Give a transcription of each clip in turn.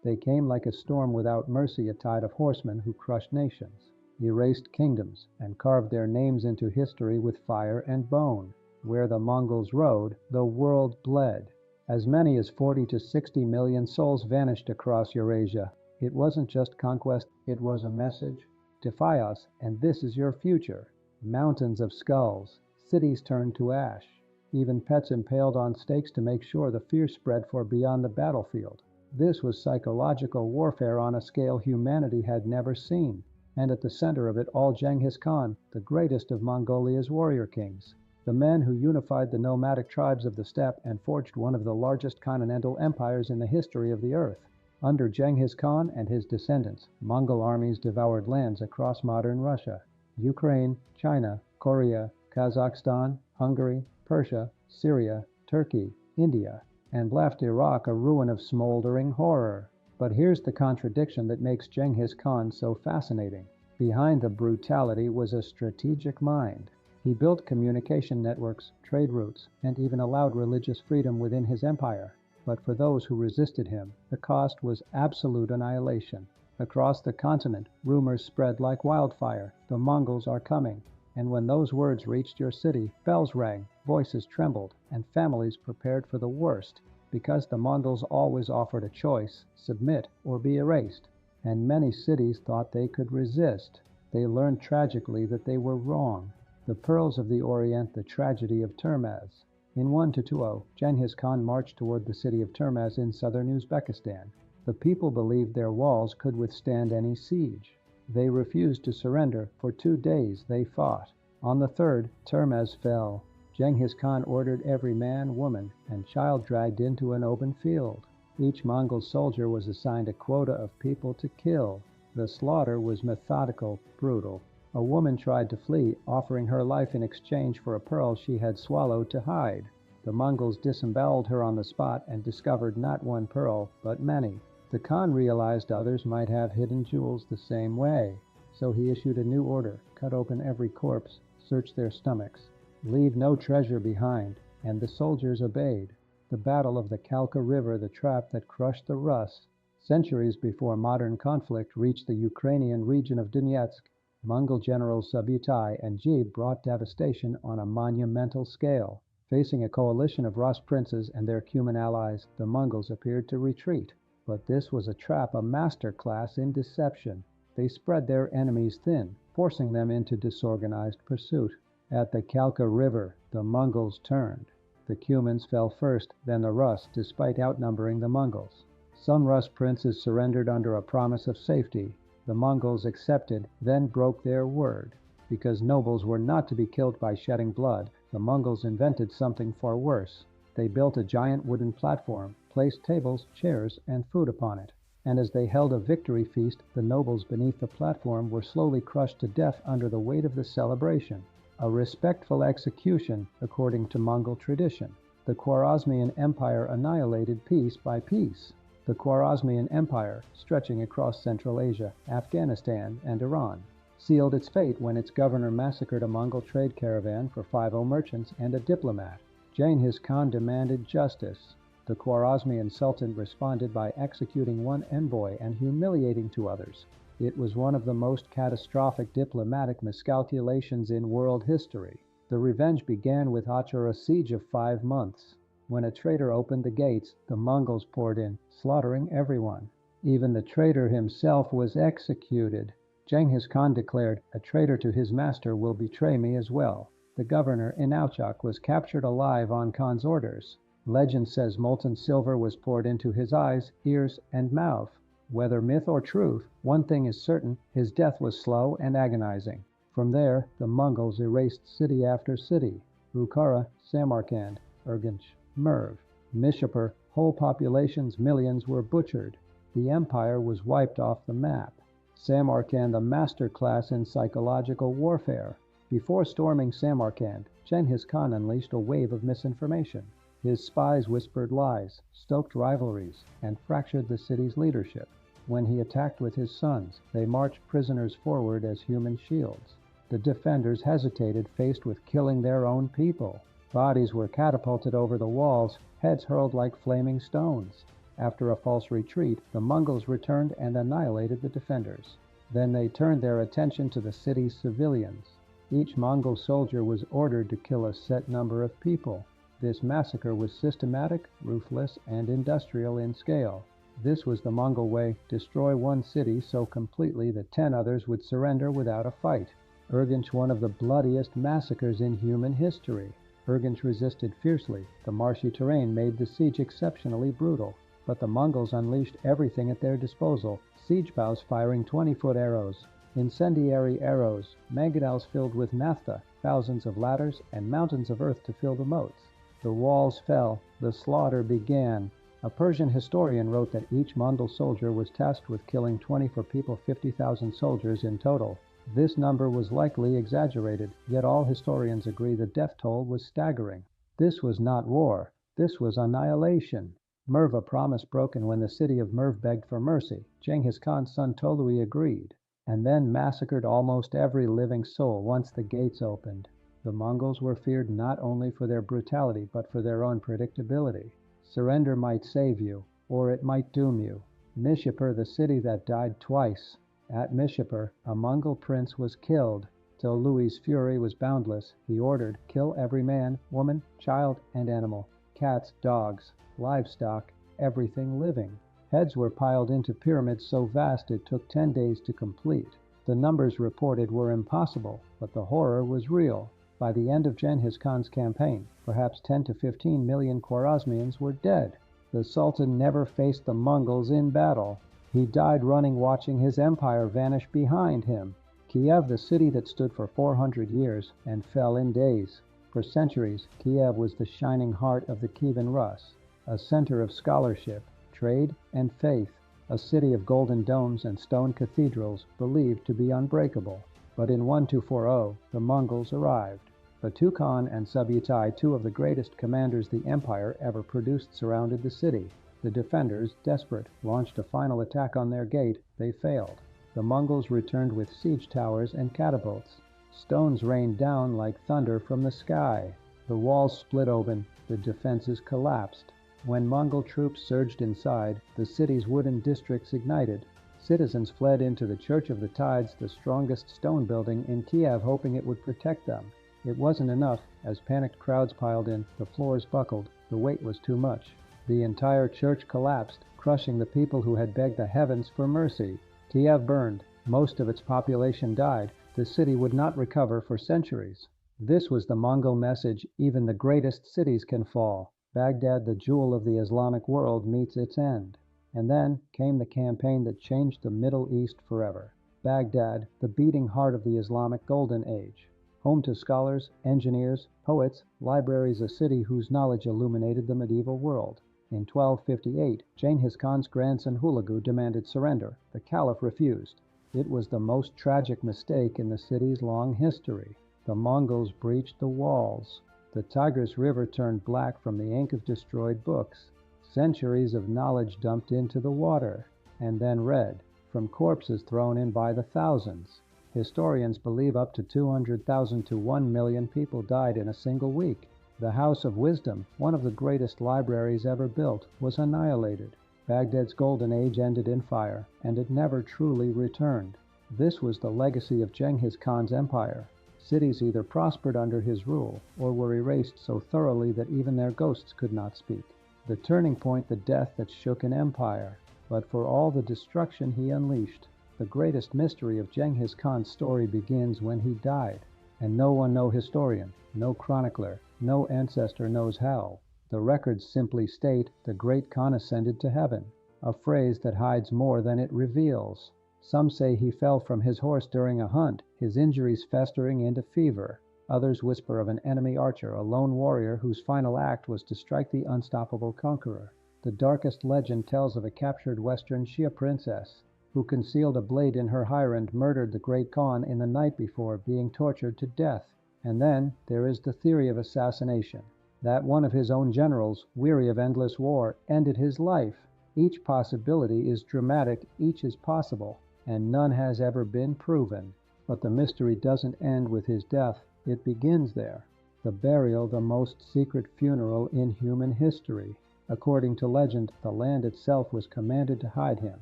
They came like a storm without mercy, a tide of horsemen who crushed nations, erased kingdoms, and carved their names into history with fire and bone. Where the Mongols rode, the world bled. As many as 40 to 60 million souls vanished across Eurasia. It wasn't just conquest, it was a message. Defy us, and this is your future. Mountains of skulls, cities turned to ash, even pets impaled on stakes to make sure the fear spread for beyond the battlefield. This was psychological warfare on a scale humanity had never seen. And at the center of it all, Genghis Khan, the greatest of Mongolia's warrior kings. The man who unified the nomadic tribes of the steppe and forged one of the largest continental empires in the history of the earth. Under Genghis Khan and his descendants, Mongol armies devoured lands across modern Russia, Ukraine, China, Korea, Kazakhstan, Hungary, Persia, Syria, Turkey, India, and left Iraq a ruin of smoldering horror. But here's the contradiction that makes Genghis Khan so fascinating. Behind the brutality was a strategic mind. He built communication networks, trade routes, and even allowed religious freedom within his empire. But for those who resisted him, the cost was absolute annihilation. Across the continent, rumors spread like wildfire. The Mongols are coming. And when those words reached your city, bells rang, voices trembled, and families prepared for the worst. Because the Mongols always offered a choice, submit or be erased. And many cities thought they could resist. They learned tragically that they were wrong. The Pearls of the Orient, the tragedy of Termez. In 1220, Genghis Khan marched toward the city of Termez in southern Uzbekistan. The people believed their walls could withstand any siege. They refused to surrender. For 2 days they fought. On the third, Termez fell. Genghis Khan ordered every man, woman, and child dragged into an open field. Each Mongol soldier was assigned a quota of people to kill. The slaughter was methodical, brutal. A woman tried to flee, offering her life in exchange for a pearl she had swallowed to hide. The Mongols disemboweled her on the spot and discovered not one pearl, but many. The Khan realized others might have hidden jewels the same way, so he issued a new order: cut open every corpse, search their stomachs, leave no treasure behind, and the soldiers obeyed. The Battle of the Kalka River, the trap that crushed the Rus. Centuries before modern conflict reached the Ukrainian region of Donetsk, Mongol generals Subutai and Jib brought devastation on a monumental scale. Facing a coalition of Rus princes and their Cuman allies, the Mongols appeared to retreat. But this was a trap, a master class in deception. They spread their enemies thin, forcing them into disorganized pursuit. At the Kalka River, the Mongols turned. The Cumans fell first, then the Rus, despite outnumbering the Mongols. Some Rus princes surrendered under a promise of safety. The Mongols accepted, then broke their word. Because nobles were not to be killed by shedding blood, the Mongols invented something far worse. They built a giant wooden platform, placed tables, chairs, and food upon it. And as they held a victory feast, the nobles beneath the platform were slowly crushed to death under the weight of the celebration. A respectful execution, according to Mongol tradition. The Khwarezmian Empire annihilated piece by piece. The Khwarezmian Empire, stretching across Central Asia, Afghanistan, and Iran, sealed its fate when its governor massacred a Mongol trade caravan for 50 merchants and a diplomat. Genghis Khan demanded justice. The Khwarezmian Sultan responded by executing one envoy and humiliating 2 others. It was one of the most catastrophic diplomatic miscalculations in world history. The revenge began with a siege of 5 months. When a traitor opened the gates, the Mongols poured in, slaughtering everyone. Even the traitor himself was executed. Genghis Khan declared, "A traitor to his master will betray me as well." The governor, Inauchak, was captured alive on Khan's orders. Legend says molten silver was poured into his eyes, ears, and mouth. Whether myth or truth, one thing is certain: his death was slow and agonizing. From there, the Mongols erased city after city: Bukhara, Samarkand, Urgench, Merv, Nishapur. Whole populations, millions, were butchered. The empire was wiped off the map. Samarkand, a master class in psychological warfare. Before storming Samarkand, Genghis Khan unleashed a wave of misinformation. His spies whispered lies, stoked rivalries, and fractured the city's leadership. When he attacked with his sons, they marched prisoners forward as human shields. The defenders hesitated, faced with killing their own people. Bodies were catapulted over the walls, heads hurled like flaming stones. After a false retreat, the Mongols returned and annihilated the defenders. Then they turned their attention to the city's civilians. Each Mongol soldier was ordered to kill a set number of people. This massacre was systematic, ruthless, and industrial in scale. This was the Mongol way: destroy one city so completely that 10 others would surrender without a fight. Urgench, one of the bloodiest massacres in human history. Urgench resisted fiercely. The marshy terrain made the siege exceptionally brutal. But the Mongols unleashed everything at their disposal: siege bows firing 20-foot arrows, incendiary arrows, mangonels filled with naphtha, thousands of ladders, and mountains of earth to fill the moats. The walls fell. The slaughter began. A Persian historian wrote that each Mongol soldier was tasked with killing 20 for people 50,000 soldiers in total. This number was likely exaggerated, yet all historians agree the death toll was staggering. This was not war. This was annihilation. Merv, a promise broken when the city of Merv begged for mercy. Genghis Khan's son Tolui agreed, and then massacred almost every living soul once the gates opened. The Mongols were feared not only for their brutality, but for their unpredictability. Surrender might save you, or it might doom you. Mishapur, the city that died twice. At Mishapur, a Mongol prince was killed. Till Louis's fury was boundless, he ordered, kill every man, woman, child, and animal, cats, dogs, livestock, everything living. Heads were piled into pyramids so vast it took 10 days to complete. The numbers reported were impossible, but the horror was real. By the end of Genghis Khan's campaign, perhaps 10 to 15 million Khwarezmians were dead. The Sultan never faced the Mongols in battle. He died running, watching his empire vanish behind him. Kiev, the city that stood for 400 years and fell in days. For centuries, Kiev was the shining heart of the Kievan Rus, a center of scholarship, trade, and faith, a city of golden domes and stone cathedrals believed to be unbreakable. But in 1240, the Mongols arrived. Batu Khan and Subutai, two of the greatest commanders the empire ever produced, surrounded the city. The defenders, desperate, launched a final attack on their gate. They failed. The Mongols returned with siege towers and catapults. Stones rained down like thunder from the sky. The walls split open. The defenses collapsed. When Mongol troops surged inside, the city's wooden districts ignited. Citizens fled into the Church of the Tides, the strongest stone building in Kiev, hoping it would protect them. It wasn't enough. As panicked crowds piled in, the floors buckled. The weight was too much. The entire church collapsed, crushing the people who had begged the heavens for mercy. Kiev burned. Most of its population died. The city would not recover for centuries. This was the Mongol message: even the greatest cities can fall. Baghdad, the jewel of the Islamic world, meets its end. And then came the campaign that changed the Middle East forever. Baghdad, the beating heart of the Islamic Golden Age. Home to scholars, engineers, poets, libraries, a city whose knowledge illuminated the medieval world. In 1258, Genghis Khan's grandson Hulagu demanded surrender. The Caliph refused. It was the most tragic mistake in the city's long history. The Mongols breached the walls. The Tigris River turned black from the ink of destroyed books. Centuries of knowledge dumped into the water, and then red, from corpses thrown in by the thousands. Historians believe up to 200,000 to 1 million people died in a single week. The House of Wisdom, one of the greatest libraries ever built, was annihilated. Baghdad's golden age ended in fire, and it never truly returned. This was the legacy of Genghis Khan's empire. Cities either prospered under his rule, or were erased so thoroughly that even their ghosts could not speak. The turning point, the death that shook an empire. But for all the destruction he unleashed, the greatest mystery of Genghis Khan's story begins when he died. And no historian, no chronicler, no ancestor knows how. The records simply state, the great Khan ascended to heaven, a phrase that hides more than it reveals. Some say he fell from his horse during a hunt, his injuries festering into fever. Others whisper of an enemy archer, a lone warrior whose final act was to strike the unstoppable conqueror. The darkest legend tells of a captured Western Shia princess who concealed a blade in her hire and murdered the great Khan in the night before, being tortured to death. And then there is the theory of assassination, that one of his own generals, weary of endless war, ended his life. Each possibility is dramatic, each is possible, and none has ever been proven. But the mystery doesn't end with his death. It begins there. The burial, the most secret funeral in human history. According to legend, the land itself was commanded to hide him.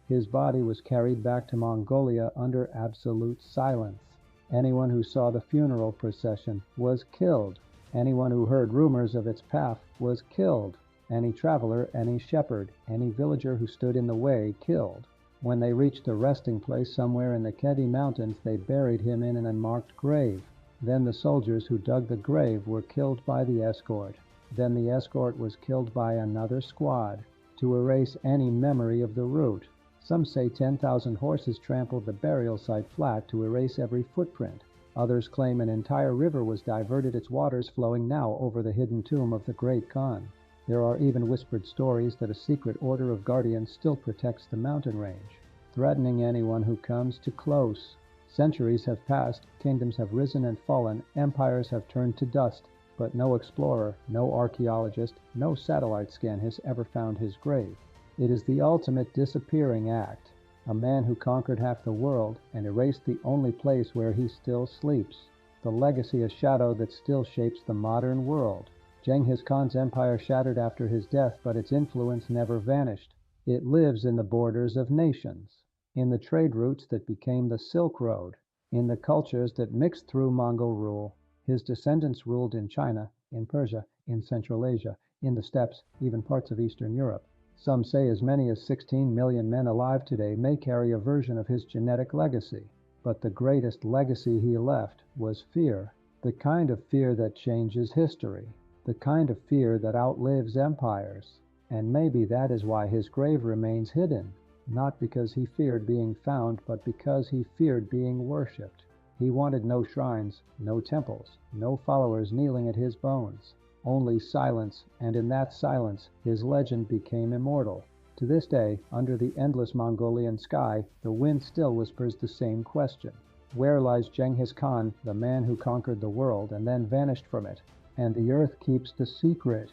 His body was carried back to Mongolia under absolute silence. Anyone who saw the funeral procession was killed. Anyone who heard rumors of its path was killed. Any traveler, any shepherd, any villager who stood in the way, killed. When they reached a resting place somewhere in the Khedi Mountains, they buried him in an unmarked grave. Then the soldiers who dug the grave were killed by the escort. Then the escort was killed by another squad, to erase any memory of the route. Some say 10,000 horses trampled the burial site flat to erase every footprint. Others claim an entire river was diverted, its waters flowing now over the hidden tomb of the great Khan. There are even whispered stories that a secret order of guardians still protects the mountain range, threatening anyone who comes too close. Centuries have passed, kingdoms have risen and fallen, empires have turned to dust, but no explorer, no archaeologist, no satellite scan has ever found his grave. It is the ultimate disappearing act. A man who conquered half the world and erased the only place where he still sleeps. The legacy, a shadow that still shapes the modern world. Genghis Khan's empire shattered after his death, but its influence never vanished. It lives in the borders of nations, in the trade routes that became the Silk Road, in the cultures that mixed through Mongol rule. His descendants ruled in China, in Persia, in Central Asia, in the steppes, even parts of Eastern Europe. Some say as many as 16 million men alive today may carry a version of his genetic legacy. But the greatest legacy he left was fear, the kind of fear that changes history, the kind of fear that outlives empires. And maybe that is why his grave remains hidden, not because he feared being found, but because he feared being worshipped. He wanted no shrines, no temples, no followers kneeling at his bones. Only silence, and in that silence, his legend became immortal. To this day, under the endless Mongolian sky, the wind still whispers the same question. Where lies Genghis Khan, the man who conquered the world and then vanished from it? And the earth keeps the secret.